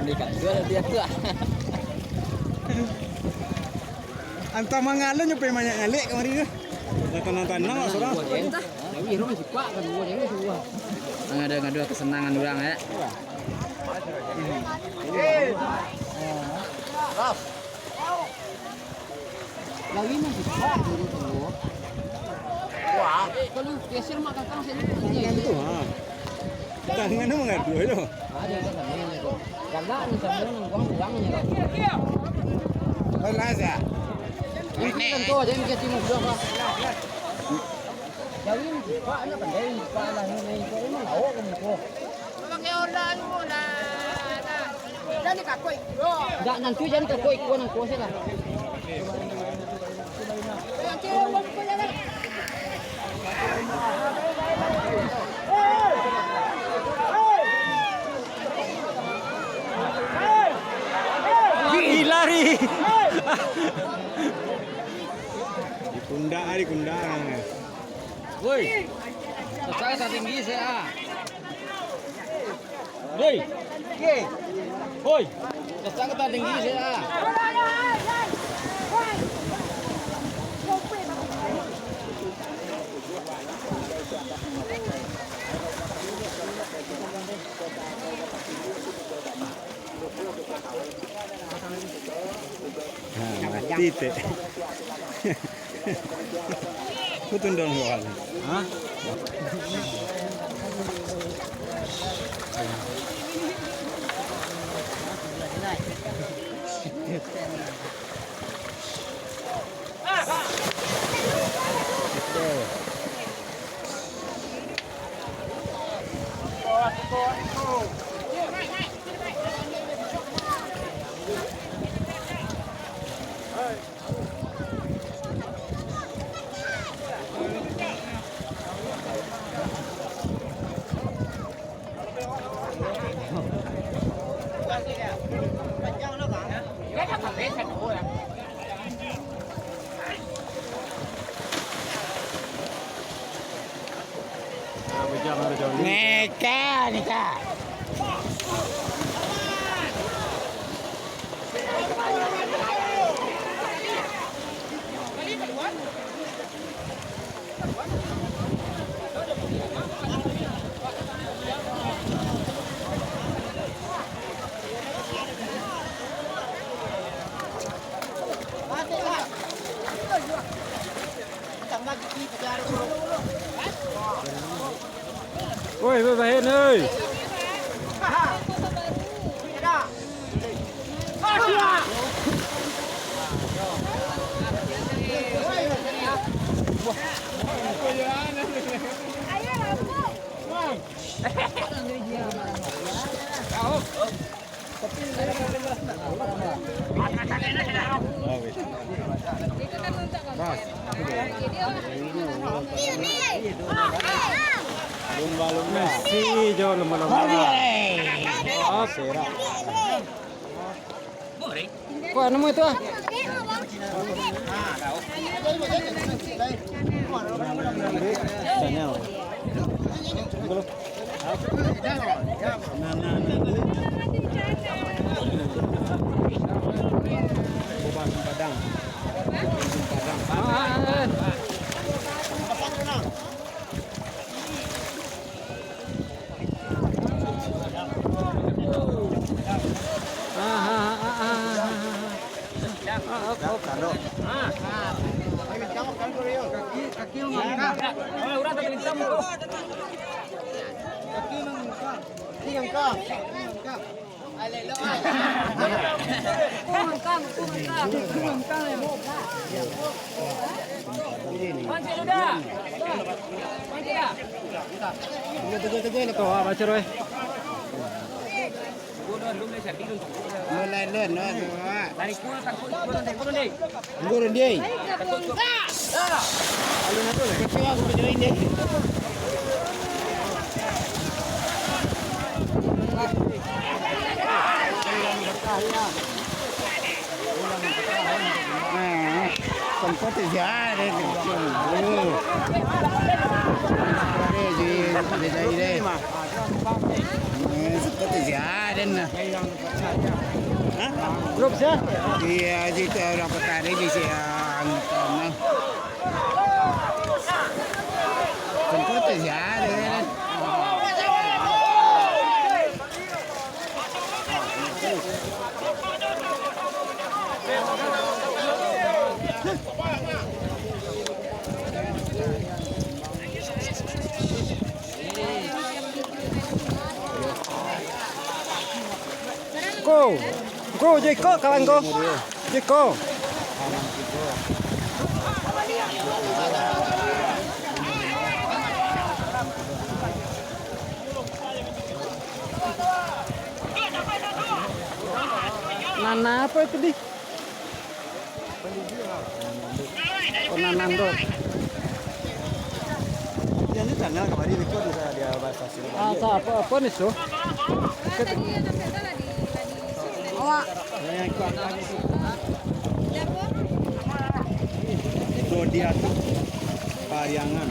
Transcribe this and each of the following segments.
ikan juga dia tuh. Antara mangan lu nyupai banyak nyalik kemarin tu. Nonton-nonton nang sorang. Tapi rumah si Pak kan gua yang semua. Ngadu kesenangan orang ya. Lagi mah si Pak dulu tuh. Wah, kalau geser mah kakang sini. Mangan tu ha. Tangan tu mengadu itu. Ada kan namanya itu. Gagak ni sama nang uangnya. Kelas ya. Ini kan tu aja mikir timur dua Pak. Jadi Pak na pandai Pak lah ni ko ini lawa kamu ko. Pakai order mo na. Jadi kakoi. Enggak nanti jangan kakoi ko nang ko sila. Yang kira uang ko jalan. Lari. Di kundang. Woi. Saya tinggi saya. Woi. Ke. Woi. Saya tinggi saya. Mati teh. Kutundang luar. Hah? Neka. Ôi, bà Hên ơi. Lumba-lumba. Si jo lumba-lumba. Oh, sera. Kok nemu itu ah? Channel. Boban Padang. Kaki mengangkat. Orang tak bintang tu. Kaki mengangkat. Kaki mengangkat. Alek lo ai. Mengangkat. Pancik sudah. Pancik dah. Tunggu nak kau baca roy. Mulai len no. Lari kurang takut ni. Kurang dia. Alun na to. Kasi ako join din. Sempat dia ada di seperti si Aden lah. Grup siya? Iya, situ orang petani di siang. Seperti si Aden. Go, Jeko, kawan go. Jeko. Nana apa itu di? Nanando. Ini channel kemarin record bisa dia bahasa sini. Apa nih so? Dia tuh Pariangan.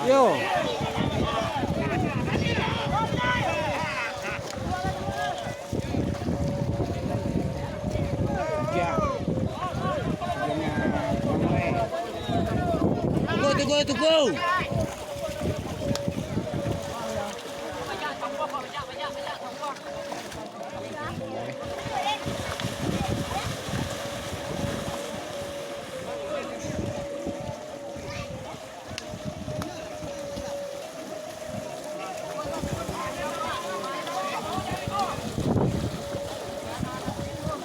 Yo. Tunggu.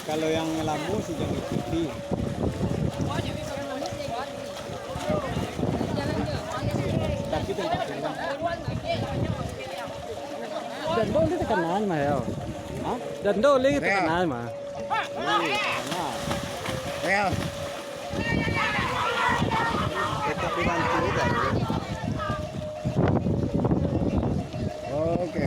Kalau yang lambu sih jangan ikuti. Tapi tetap jalan. Dan do li tekanan mah ya. Hah? Dan do li tekanan mah. Well, Tetap dibantu aja. oke.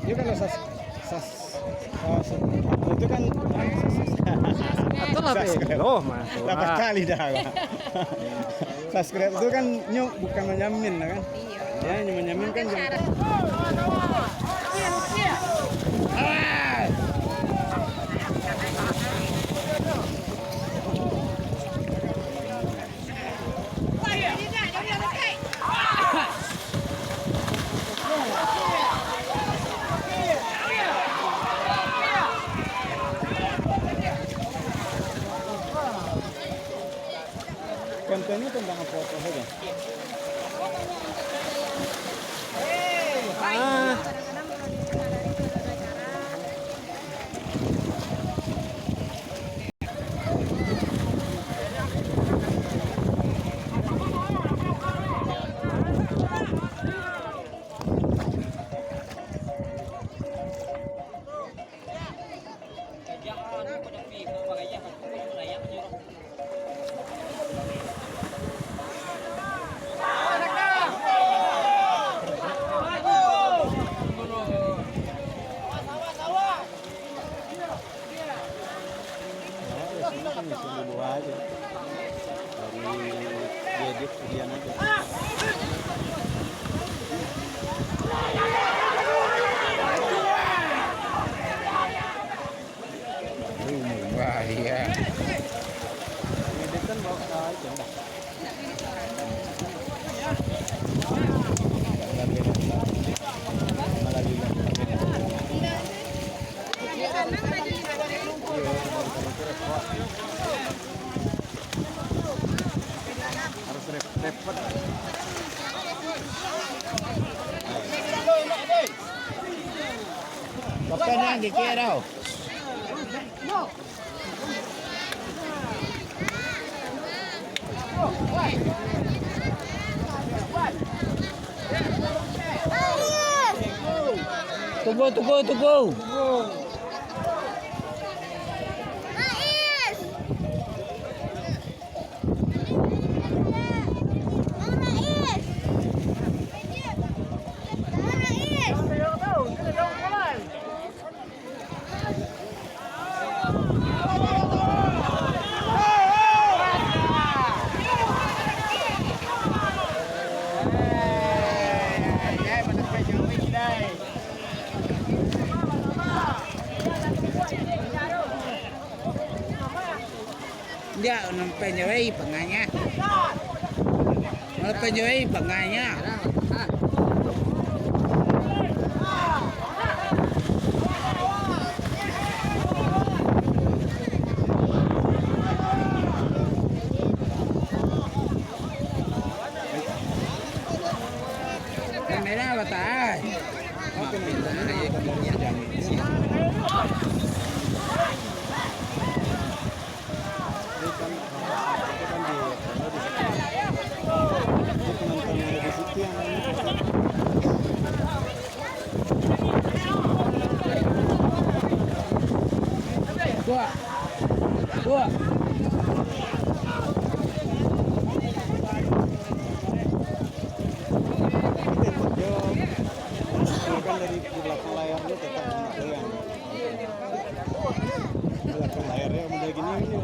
Dia kan itu kan Atau lah loh mah. 8 kali dah. Subscribe itu kan nyuk bukan menyamin kan? Ya, menyamin kan jam. Kontennya tentang foto saja. Dulu aja dari diedit kemudian aja. Wah, iya. Diedit kan bawa aja udah. Harus repot. Kapan yang gigi daw. Tugo. Dia nampai jawai penganya. Nampai jawai penganya. Kamera bata. Oke, Dua. Kan dari belakang layarnya tetap goyang. Belakang layarnya udah gini.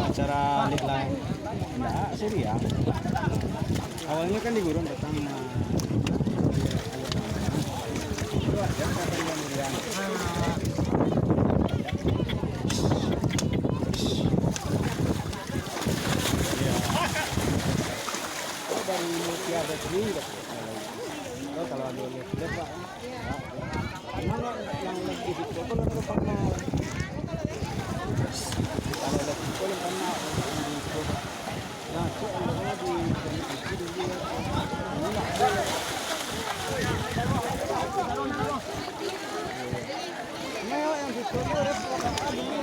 Acara live live enggak Surya awalnya kan di Gurun datang dito ko lang pag na kalau lagi ko lang na dito na so ang mga di ngayon ang gusto ko rin